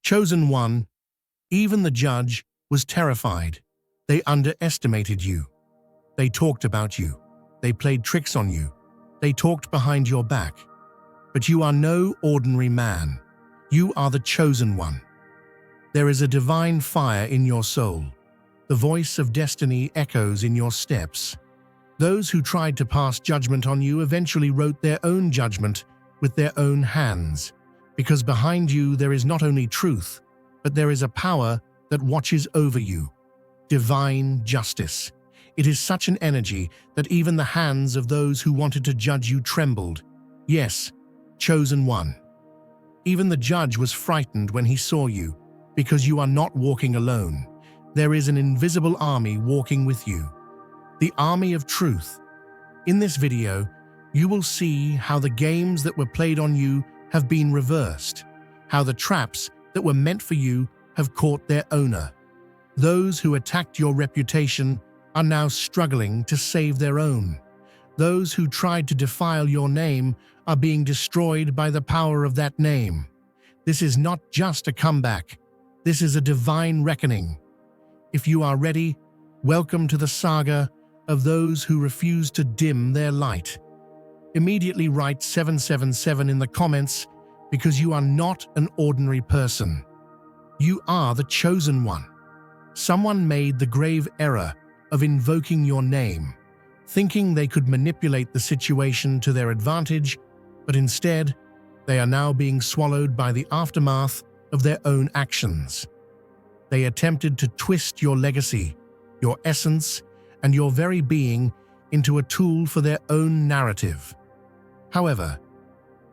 Chosen one, even the judge was terrified. They underestimated you. They talked about you. They played tricks on you. They talked behind your back. But you are no ordinary man. You are the chosen one. There is a divine fire in your soul. The voice of destiny echoes in your steps. Those who tried to pass judgment on you eventually wrote their own judgment with their own hands, because behind you there is not only truth, but there is a power that watches over you. Divine justice. It is such an energy that even the hands of those who wanted to judge you trembled. Yes, chosen one. Even the judge was frightened when he saw you, because you are not walking alone. There is an invisible army walking with you. The army of truth. In this video, you will see how the games that were played on you have been reversed, how the traps that were meant for you have caught their owner. Those who attacked your reputation are now struggling to save their own. Those who tried to defile your name are being destroyed by the power of that name. This is not just a comeback. This is a divine reckoning. If you are ready, welcome to the saga of those who refuse to dim their light. Immediately write 777 in the comments, because you are not an ordinary person. You are the chosen one. Someone made the grave error of invoking your name, thinking they could manipulate the situation to their advantage, but instead, they are now being swallowed by the aftermath of their own actions. They attempted to twist your legacy, your essence, and your very being into a tool for their own narrative. However,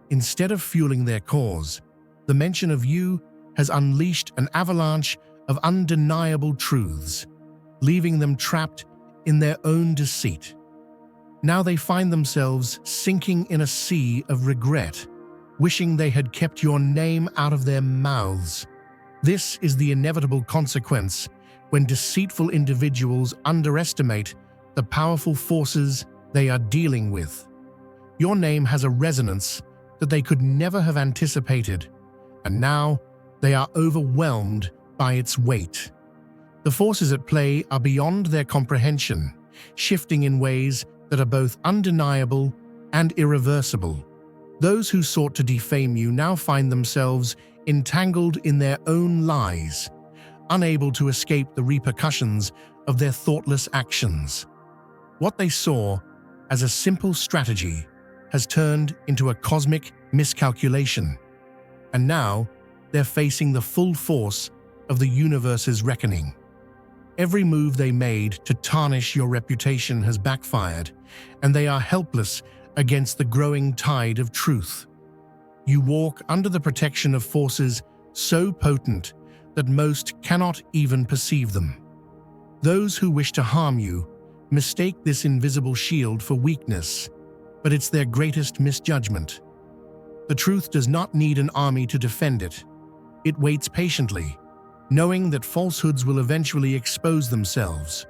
instead of fueling their cause, the mention of you has unleashed an avalanche of undeniable truths, leaving them trapped in their own deceit. Now they find themselves sinking in a sea of regret, wishing they had kept your name out of their mouths. This is the inevitable consequence when deceitful individuals underestimate the powerful forces they are dealing with. Your name has a resonance that they could never have anticipated, and now they are overwhelmed by its weight. The forces at play are beyond their comprehension, shifting in ways that are both undeniable and irreversible. Those who sought to defame you now find themselves entangled in their own lies, unable to escape the repercussions of their thoughtless actions. What they saw as a simple strategy has turned into a cosmic miscalculation, and now they're facing the full force of the universe's reckoning. Every move they made to tarnish your reputation has backfired, and they are helpless against the growing tide of truth. You walk under the protection of forces so potent that most cannot even perceive them. Those who wish to harm you mistake this invisible shield for weakness, but it's their greatest misjudgment. The truth does not need an army to defend it. It waits patiently, knowing that falsehoods will eventually expose themselves.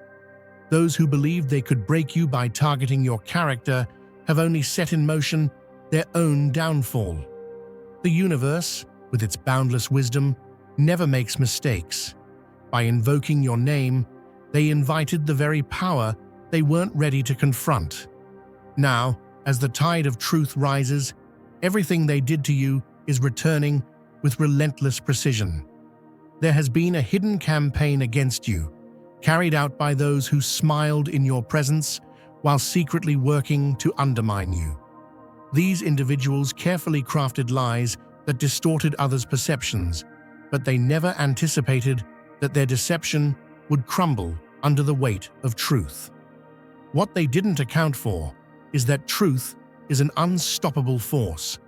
Those who believed they could break you by targeting your character have only set in motion their own downfall. The universe, with its boundless wisdom, never makes mistakes. By invoking your name, they invited the very power they weren't ready to confront. Now, as the tide of truth rises, everything they did to you is returning with relentless precision. There has been a hidden campaign against you, carried out by those who smiled in your presence while secretly working to undermine you. These individuals carefully crafted lies that distorted others' perceptions, but they never anticipated that their deception would crumble under the weight of truth. What they didn't account for is that truth is an unstoppable force,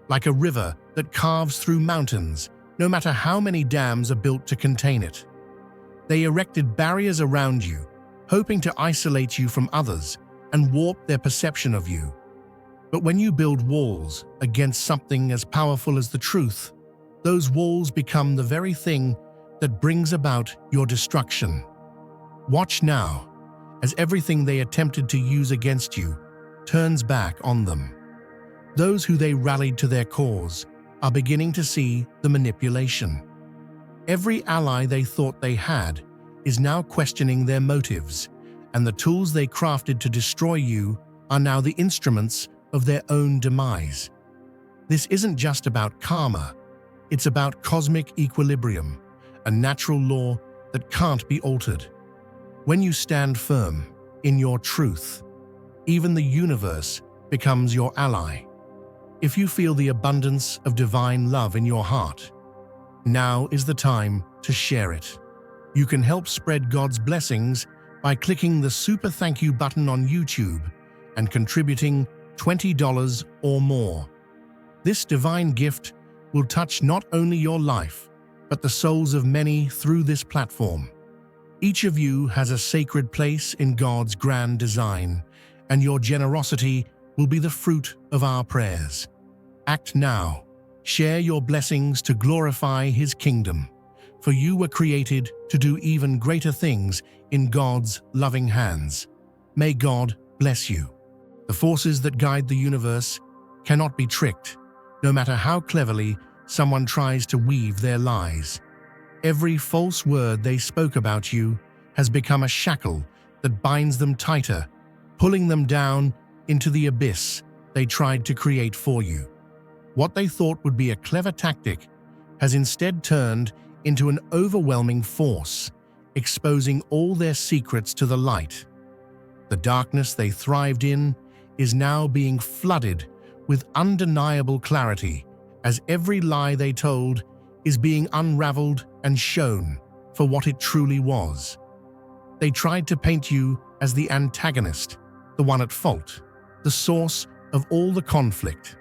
like a river that carves through mountains, no matter how many dams are built to contain it. They erected barriers around you, hoping to isolate you from others and warp their perception of you. But when you build walls against something as powerful as the truth, those walls become the very thing that brings about your destruction. Watch now, as everything they attempted to use against you turns back on them. Those who they rallied to their cause are beginning to see the manipulation. Every ally they thought they had is now questioning their motives, and the tools they crafted to destroy you are now the instruments of their own demise. This isn't just about karma, it's about cosmic equilibrium, a natural law that can't be altered. When you stand firm in your truth, even the universe becomes your ally. If you feel the abundance of divine love in your heart, now is the time to share it. You can help spread God's blessings by clicking the Super Thank You button on YouTube and contributing $20 or more. This divine gift will touch not only your life, but the souls of many through this platform. Each of you has a sacred place in God's grand design, and your generosity will be the fruit of our prayers. Act now. Share your blessings to glorify His kingdom, for you were created to do even greater things in God's loving hands. May God bless you. The forces that guide the universe cannot be tricked, no matter how cleverly someone tries to weave their lies. Every false word they spoke about you has become a shackle that binds them tighter, pulling them down into the abyss they tried to create for you. What they thought would be a clever tactic has instead turned into an overwhelming force, exposing all their secrets to the light. The darkness they thrived in is now being flooded with undeniable clarity, as every lie they told is being unraveled and shown for what it truly was. They tried to paint you as the antagonist, the one at fault, the source of all the conflict.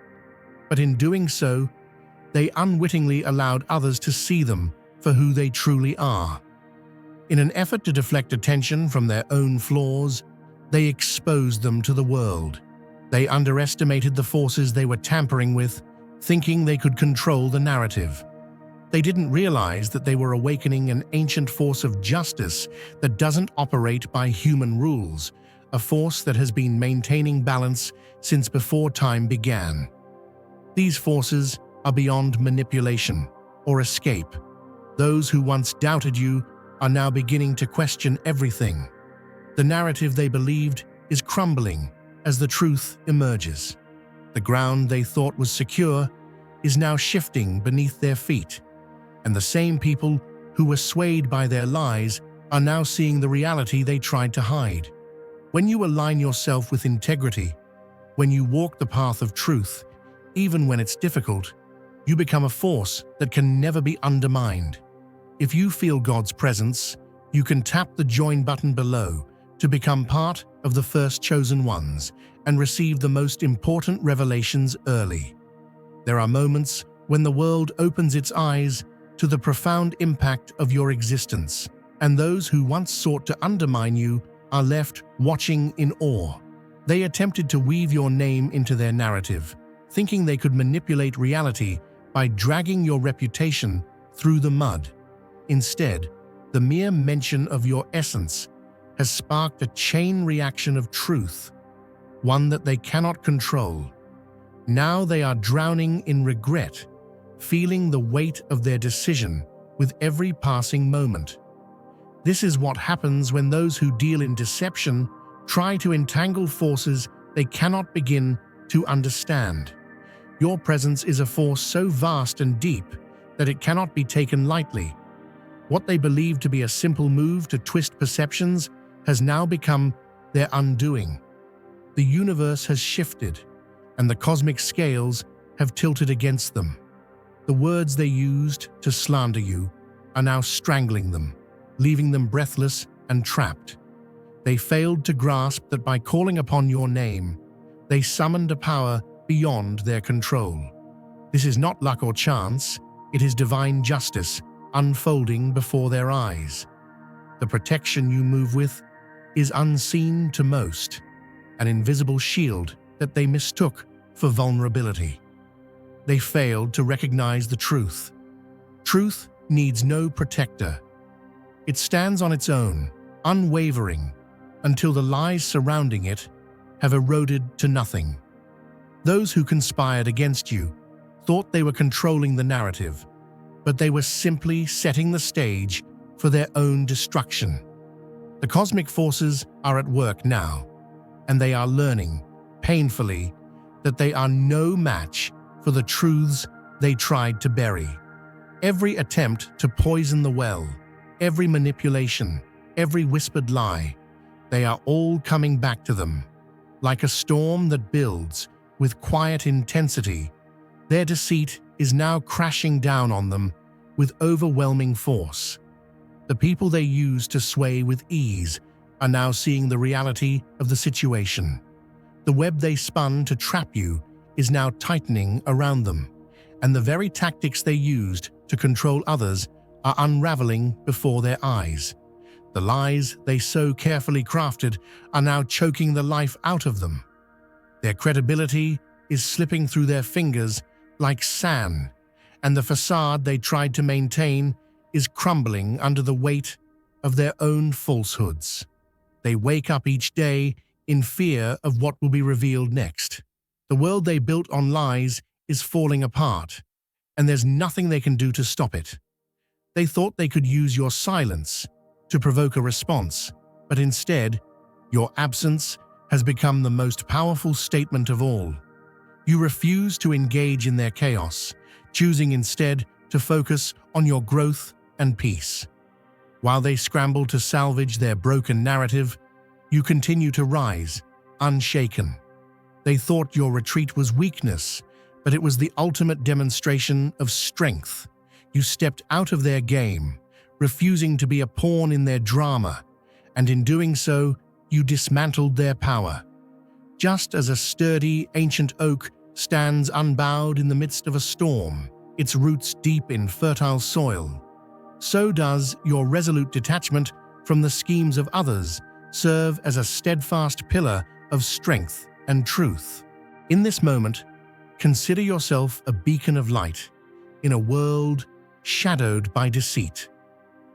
But in doing so, they unwittingly allowed others to see them for who they truly are. In an effort to deflect attention from their own flaws, they exposed them to the world. They underestimated the forces they were tampering with, thinking they could control the narrative. They didn't realize that they were awakening an ancient force of justice that doesn't operate by human rules, a force that has been maintaining balance since before time began. These forces are beyond manipulation or escape. Those who once doubted you are now beginning to question everything. The narrative they believed is crumbling as the truth emerges. The ground they thought was secure is now shifting beneath their feet, and the same people who were swayed by their lies are now seeing the reality they tried to hide. When you align yourself with integrity, when you walk the path of truth, even when it's difficult, you become a force that can never be undermined. If you feel God's presence, you can tap the join button below to become part of the first chosen ones and receive the most important revelations early. There are moments when the world opens its eyes to the profound impact of your existence, and those who once sought to undermine you are left watching in awe. They attempted to weave your name into their narrative, thinking they could manipulate reality by dragging your reputation through the mud. Instead, the mere mention of your essence has sparked a chain reaction of truth, one that they cannot control. Now they are drowning in regret, feeling the weight of their decision with every passing moment. This is what happens when those who deal in deception try to entangle forces they cannot begin to understand. Your presence is a force so vast and deep that it cannot be taken lightly. What they believed to be a simple move to twist perceptions has now become their undoing. The universe has shifted, and the cosmic scales have tilted against them. The words they used to slander you are now strangling them, leaving them breathless and trapped. They failed to grasp that by calling upon your name, they summoned a power beyond their control. This is not luck or chance, it is divine justice unfolding before their eyes. The protection you move with is unseen to most, an invisible shield that they mistook for vulnerability. They failed to recognize the truth. Truth needs no protector. It stands on its own, unwavering, until the lies surrounding it have eroded to nothing. Those who conspired against you thought they were controlling the narrative, but they were simply setting the stage for their own destruction. The cosmic forces are at work now, and they are learning, painfully, that they are no match for the truths they tried to bury. Every attempt to poison the well, every manipulation, every whispered lie, they are all coming back to them. Like a storm that builds with quiet intensity, their deceit is now crashing down on them with overwhelming force. The people they used to sway with ease are now seeing the reality of the situation. The web they spun to trap you is now tightening around them, and the very tactics they used to control others are unraveling before their eyes. The lies they so carefully crafted are now choking the life out of them. Their credibility is slipping through their fingers like sand, and the facade they tried to maintain is crumbling under the weight of their own falsehoods. They wake up each day in fear of what will be revealed next. The world they built on lies is falling apart, and there's nothing they can do to stop it. They thought they could use your silence to provoke a response, but instead, your absence has become the most powerful statement of all. You refuse to engage in their chaos, choosing instead to focus on your growth and peace. While they scramble to salvage their broken narrative, you continue to rise, unshaken. They thought your retreat was weakness, but it was the ultimate demonstration of strength. You stepped out of their game, refusing to be a pawn in their drama, and in doing so, you dismantled their power. Just as a sturdy, ancient oak stands unbowed in the midst of a storm, its roots deep in fertile soil, so does your resolute detachment from the schemes of others serve as a steadfast pillar of strength and truth. In this moment, consider yourself a beacon of light in a world shadowed by deceit,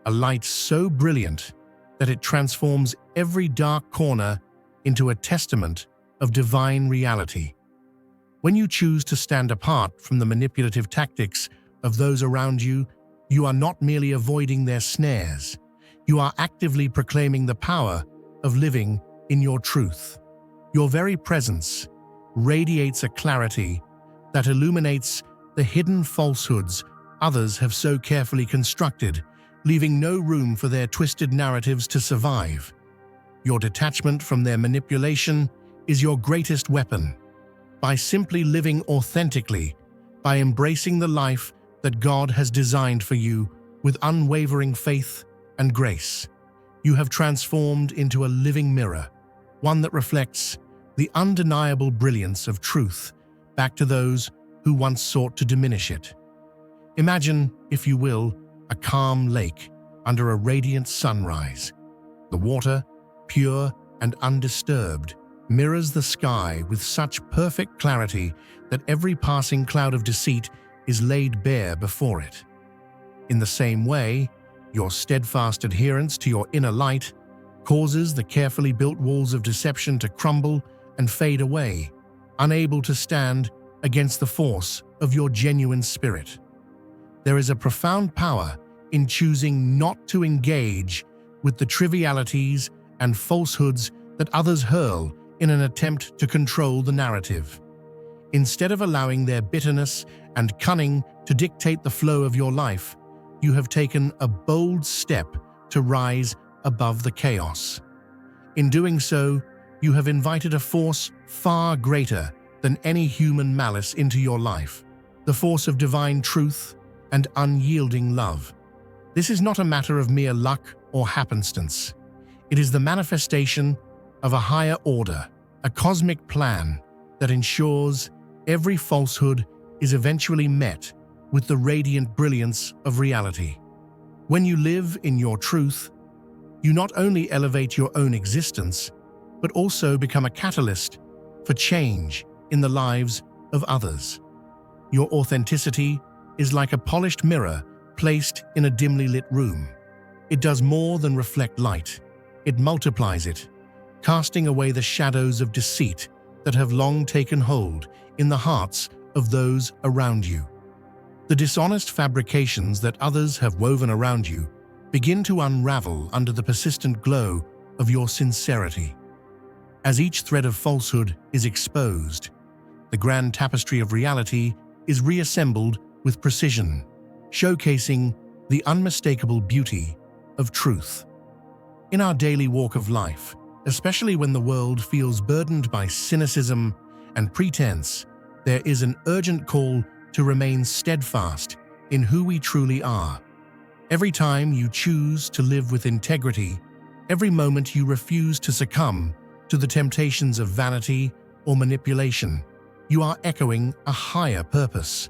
a light so brilliant that it transforms every dark corner into a testament of divine reality. When you choose to stand apart from the manipulative tactics of those around you, you are not merely avoiding their snares. You are actively proclaiming the power of living in your truth. Your very presence radiates a clarity that illuminates the hidden falsehoods others have so carefully constructed, leaving no room for their twisted narratives to survive. Your detachment from their manipulation is your greatest weapon. By simply living authentically, by embracing the life that God has designed for you with unwavering faith and grace, you have transformed into a living mirror, one that reflects the undeniable brilliance of truth back to those who once sought to diminish it. Imagine, if you will, a calm lake under a radiant sunrise. The water, pure and undisturbed, mirrors the sky with such perfect clarity that every passing cloud of deceit is laid bare before it. In the same way, your steadfast adherence to your inner light causes the carefully built walls of deception to crumble and fade away, unable to stand against the force of your genuine spirit. There is a profound power in choosing not to engage with the trivialities and falsehoods that others hurl in an attempt to control the narrative. Instead of allowing their bitterness and cunning to dictate the flow of your life, you have taken a bold step to rise above the chaos. In doing so, you have invited a force far greater than any human malice into your life, the force of divine truth and unyielding love. This is not a matter of mere luck or happenstance. It is the manifestation of a higher order, a cosmic plan that ensures every falsehood is eventually met with the radiant brilliance of reality. When you live in your truth, you not only elevate your own existence, but also become a catalyst for change in the lives of others. Your authenticity is like a polished mirror placed in a dimly lit room. It does more than reflect light. It multiplies it, casting away the shadows of deceit that have long taken hold in the hearts of those around you. The dishonest fabrications that others have woven around you begin to unravel under the persistent glow of your sincerity. As each thread of falsehood is exposed, the grand tapestry of reality is reassembled with precision, showcasing the unmistakable beauty of truth. In our daily walk of life, especially when the world feels burdened by cynicism and pretense, there is an urgent call to remain steadfast in who we truly are. Every time you choose to live with integrity, every moment you refuse to succumb to the temptations of vanity or manipulation, you are echoing a higher purpose.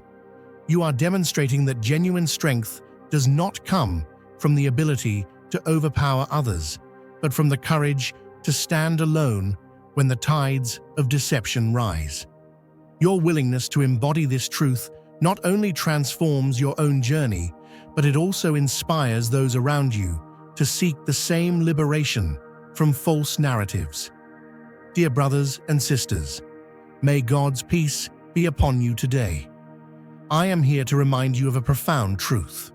You are demonstrating that genuine strength does not come from the ability to overpower others, but from the courage to stand alone when the tides of deception rise. Your willingness to embody this truth not only transforms your own journey, but it also inspires those around you to seek the same liberation from false narratives. Dear brothers and sisters, may God's peace be upon you today. I am here to remind you of a profound truth.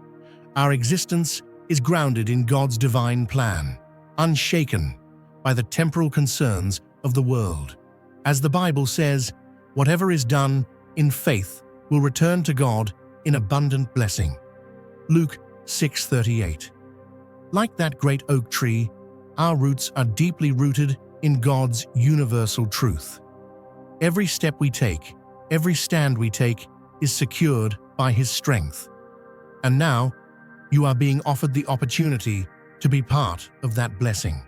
Our existence is grounded in God's divine plan, unshaken by the temporal concerns of the world. As the Bible says, whatever is done in faith will return to God in abundant blessing. Luke 6:38. Like that great oak tree, our roots are deeply rooted in God's universal truth. Every step we take, every stand we take, is secured by His strength. And now, you are being offered the opportunity to be part of that blessing.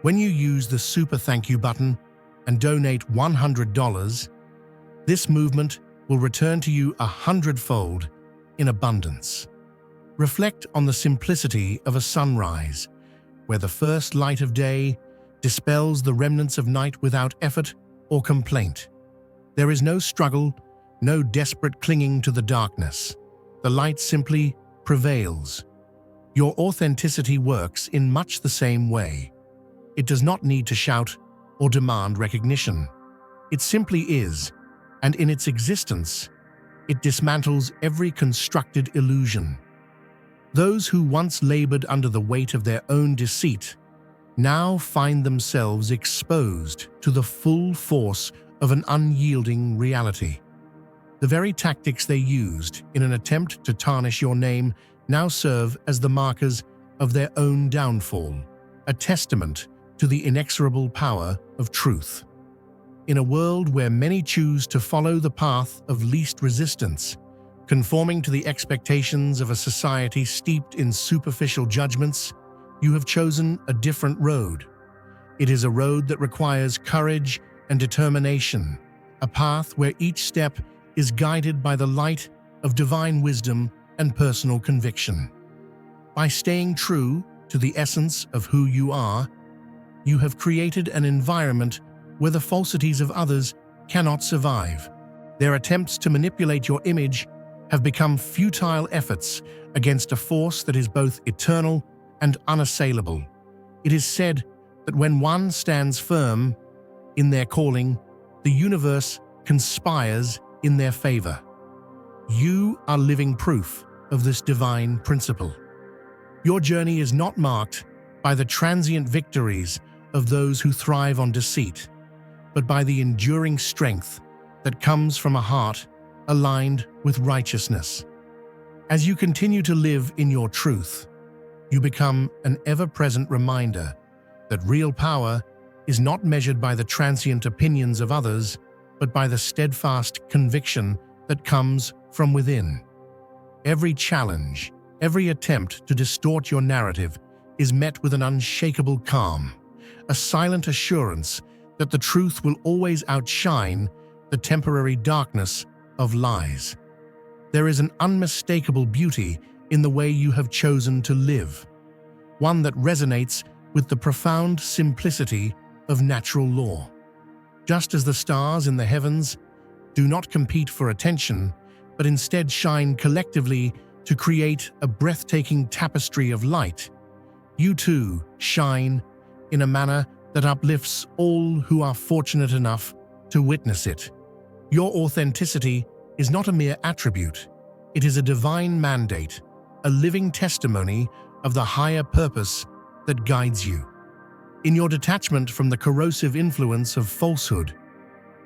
When you use the Super Thank You button and donate $100, this movement will return to you 100-fold in abundance. Reflect on the simplicity of a sunrise, where the first light of day dispels the remnants of night without effort or complaint. There is no struggle, no desperate clinging to the darkness. The light simply prevails. Your authenticity works in much the same way. It does not need to shout or demand recognition. It simply is, and in its existence, it dismantles every constructed illusion. Those who once labored under the weight of their own deceit now find themselves exposed to the full force of an unyielding reality. The very tactics they used in an attempt to tarnish your name now serve as the markers of their own downfall, a testament to the inexorable power of truth. In a world where many choose to follow the path of least resistance, conforming to the expectations of a society steeped in superficial judgments, you have chosen a different road. It is a road that requires courage and determination, a path where each step is guided by the light of divine wisdom and personal conviction. By staying true to the essence of who you are, you have created an environment where the falsities of others cannot survive. Their attempts to manipulate your image have become futile efforts against a force that is both eternal and unassailable. It is said that when one stands firm in their calling, the universe conspires in their favor. You are living proof of this divine principle. Your journey is not marked by the transient victories of those who thrive on deceit, but by the enduring strength that comes from a heart aligned with righteousness. As you continue to live in your truth, you become an ever-present reminder that real power is not measured by the transient opinions of others, but by the steadfast conviction that comes from within. Every challenge, every attempt to distort your narrative is met with an unshakable calm, a silent assurance that the truth will always outshine the temporary darkness of lies. There is an unmistakable beauty in the way you have chosen to live, one that resonates with the profound simplicity of natural law. Just as the stars in the heavens do not compete for attention, but instead shine collectively to create a breathtaking tapestry of light, you too shine in a manner that uplifts all who are fortunate enough to witness it. Your authenticity is not a mere attribute, It is a divine mandate, a living testimony of the higher purpose that guides you. In your detachment from the corrosive influence of falsehood,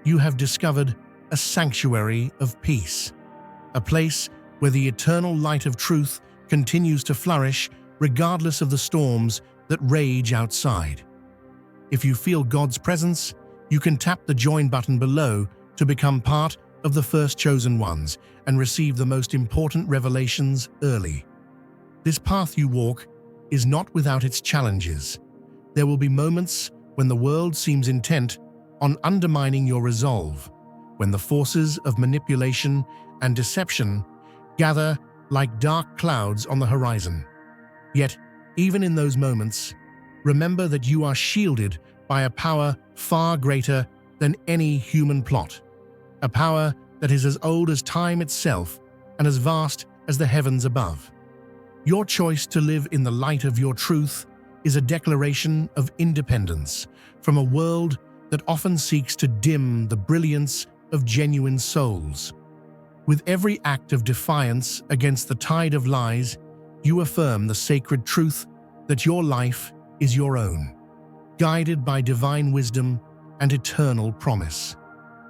you have discovered a sanctuary of peace, a place where the eternal light of truth continues to flourish regardless of the storms that rage outside. If you feel God's presence, you can tap the join button below to become part of the first chosen ones and receive the most important revelations early. This path you walk is not without its challenges. There will be moments when the world seems intent on undermining your resolve, when the forces of manipulation and deception gather like dark clouds on the horizon. Yet, even in those moments, remember that you are shielded by a power far greater than any human plot, a power that is as old as time itself and as vast as the heavens above. Your choice to live in the light of your truth is a declaration of independence from a world that often seeks to dim the brilliance of genuine souls. With every act of defiance against the tide of lies, you affirm the sacred truth that your life is your own, guided by divine wisdom and eternal promise.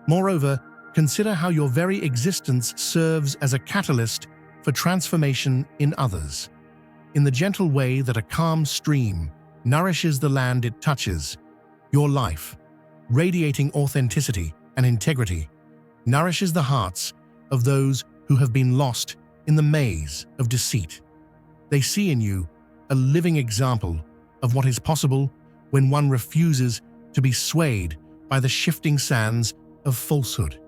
Moreover, consider how your very existence serves as a catalyst for transformation in others. In the gentle way that a calm stream nourishes the land it touches, your life, radiating authenticity and integrity, nourishes the hearts of those who have been lost in the maze of deceit. They see in you a living example of what is possible when one refuses to be swayed by the shifting sands of falsehood.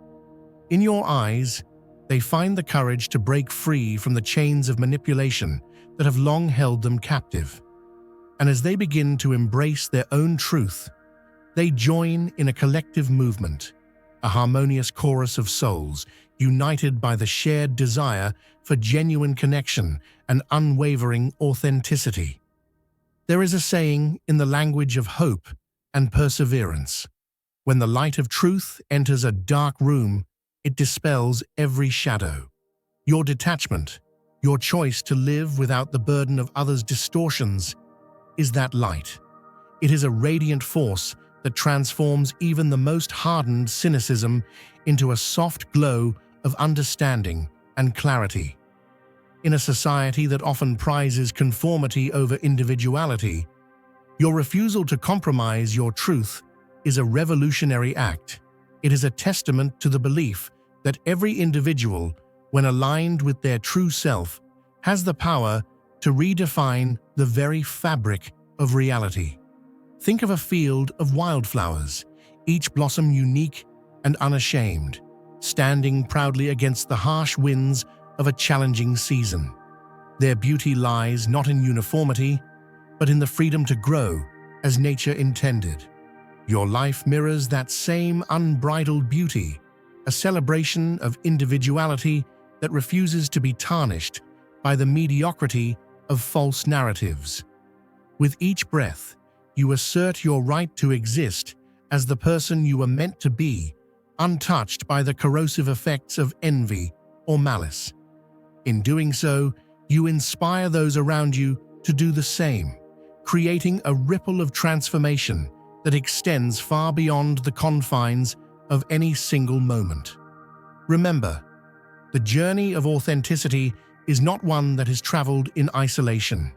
In your eyes, they find the courage to break free from the chains of manipulation that have long held them captive. And as they begin to embrace their own truth, they join in a collective movement, a harmonious chorus of souls united by the shared desire for genuine connection and unwavering authenticity. There is a saying in the language of hope and perseverance: when the light of truth enters a dark room, it dispels every shadow. Your detachment, your choice to live without the burden of others' distortions, is that light. It is a radiant force that transforms even the most hardened cynicism into a soft glow of understanding and clarity. In a society that often prizes conformity over individuality, your refusal to compromise your truth is a revolutionary act. It is a testament to the belief that every individual, when aligned with their true self, has the power to redefine the very fabric of reality. Think of a field of wildflowers, each blossom unique and unashamed, standing proudly against the harsh winds of a challenging season. Their beauty lies not in uniformity, but in the freedom to grow as nature intended. Your life mirrors that same unbridled beauty, a celebration of individuality that refuses to be tarnished by the mediocrity of false narratives. With each breath, you assert your right to exist as the person you were meant to be, untouched by the corrosive effects of envy or malice. In doing so, you inspire those around you to do the same, creating a ripple of transformation that extends far beyond the confines of any single moment. Remember, the journey of authenticity is not one that is traveled in isolation.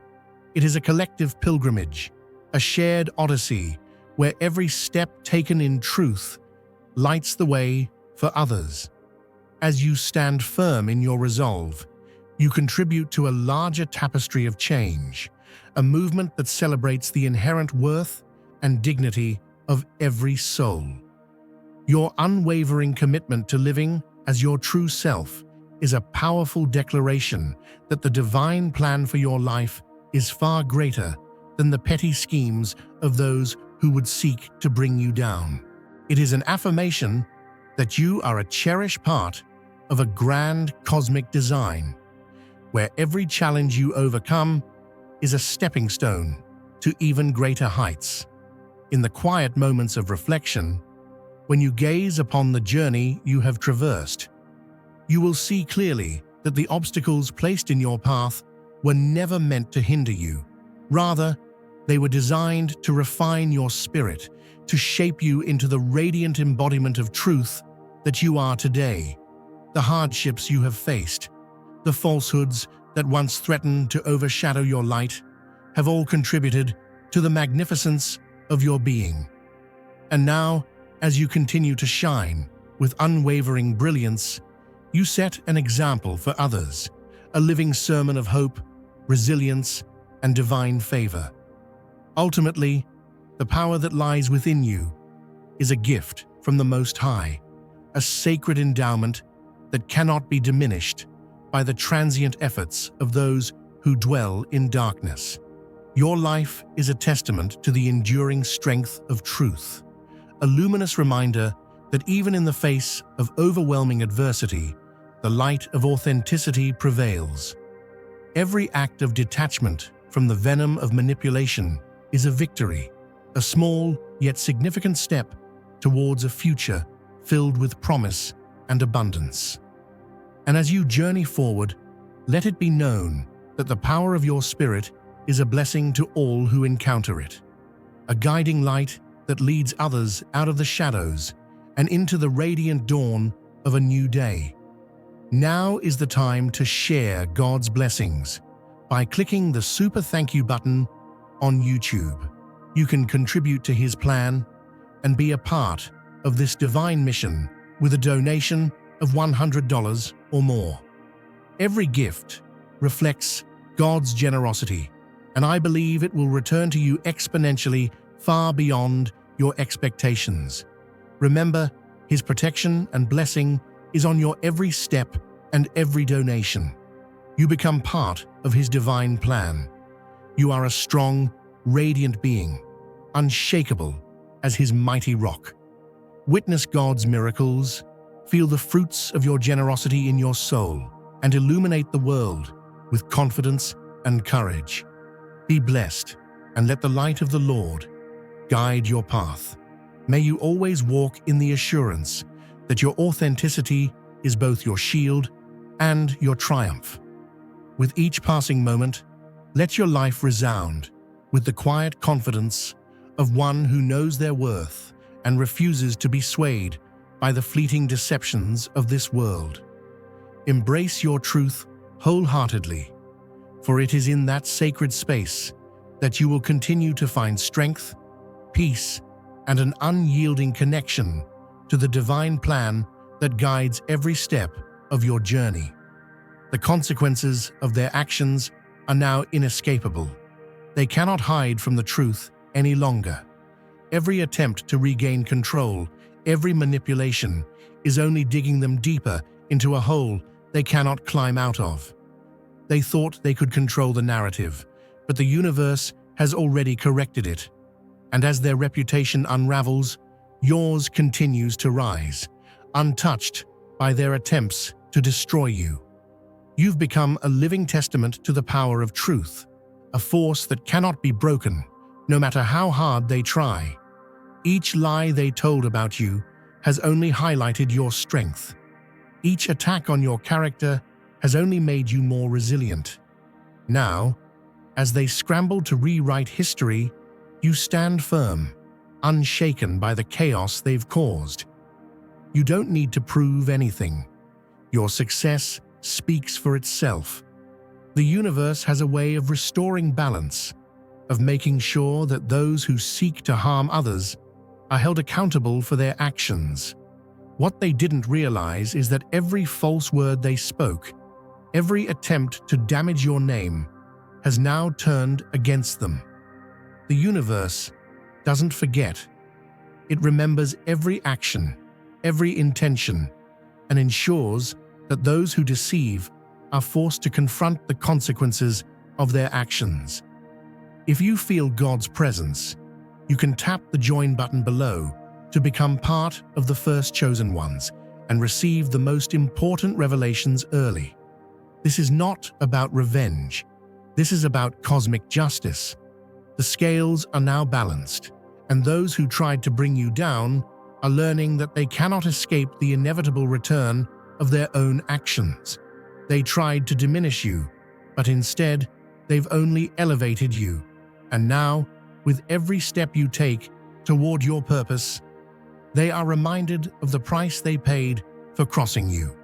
It is a collective pilgrimage, a shared odyssey where every step taken in truth lights the way for others. As you stand firm in your resolve, you contribute to a larger tapestry of change, a movement that celebrates the inherent worth and dignity of every soul. Your unwavering commitment to living as your true self is a powerful declaration that the divine plan for your life is far greater than the petty schemes of those who would seek to bring you down. It is an affirmation that you are a cherished part of a grand cosmic design, where every challenge you overcome is a stepping stone to even greater heights. In the quiet moments of reflection, when you gaze upon the journey you have traversed, you will see clearly that the obstacles placed in your path were never meant to hinder you. Rather, they were designed to refine your spirit, to shape you into the radiant embodiment of truth that you are today. The hardships you have faced, the falsehoods that once threatened to overshadow your light, have all contributed to the magnificence of your being. And now, as you continue to shine with unwavering brilliance, you set an example for others, a living sermon of hope, resilience, and divine favor. Ultimately, the power that lies within you is a gift from the Most High, a sacred endowment that cannot be diminished by the transient efforts of those who dwell in darkness. Your life is a testament to the enduring strength of truth, a luminous reminder that even in the face of overwhelming adversity, the light of authenticity prevails. Every act of detachment from the venom of manipulation is a victory, a small yet significant step towards a future filled with promise and abundance. And as you journey forward, let it be known that the power of your spirit is a blessing to all who encounter it, a guiding light that leads others out of the shadows and into the radiant dawn of a new day. Now is the time to share God's blessings. By clicking the super thank you button on YouTube, you can contribute to His plan and be a part of this divine mission with a donation of $100 or more. Every gift reflects God's generosity, and I believe it will return to you exponentially far beyond your expectations. Remember, His protection and blessing is on your every step and every donation. You become part of His divine plan. You are a strong, radiant being, unshakable as His mighty rock. Witness God's miracles, feel the fruits of your generosity in your soul, and illuminate the world with confidence and courage. Be blessed, and let the light of the Lord guide your path. May you always walk in the assurance that your authenticity is both your shield and your triumph. With each passing moment, let your life resound with the quiet confidence of one who knows their worth and refuses to be swayed by the fleeting deceptions of this world. Embrace your truth wholeheartedly, for it is in that sacred space that you will continue to find strength, peace, and an unyielding connection to the divine plan that guides every step of your journey. The consequences of their actions are now inescapable. They cannot hide from the truth any longer. Every attempt to regain control, every manipulation, is only digging them deeper into a hole they cannot climb out of. They thought they could control the narrative, but the universe has already corrected it. And as their reputation unravels, yours continues to rise, untouched by their attempts to destroy you. You've become a living testament to the power of truth, a force that cannot be broken, no matter how hard they try. Each lie they told about you has only highlighted your strength. Each attack on your character has only made you more resilient. Now, as they scramble to rewrite history, you stand firm, unshaken by the chaos they've caused. You don't need to prove anything. Your success speaks for itself. The universe has a way of restoring balance, of making sure that those who seek to harm others are held accountable for their actions. What they didn't realize is that every false word they spoke, every attempt to damage your name, has now turned against them. The universe doesn't forget. It remembers every action, every intention, and ensures that those who deceive are forced to confront the consequences of their actions. If you feel God's presence, you can tap the join button below to become part of the first chosen ones and receive the most important revelations early. This is not about revenge. This is about cosmic justice. The scales are now balanced, and those who tried to bring you down are learning that they cannot escape the inevitable return of their own actions. They tried to diminish you, but instead, they've only elevated you. And now, with every step you take toward your purpose, they are reminded of the price they paid for crossing you.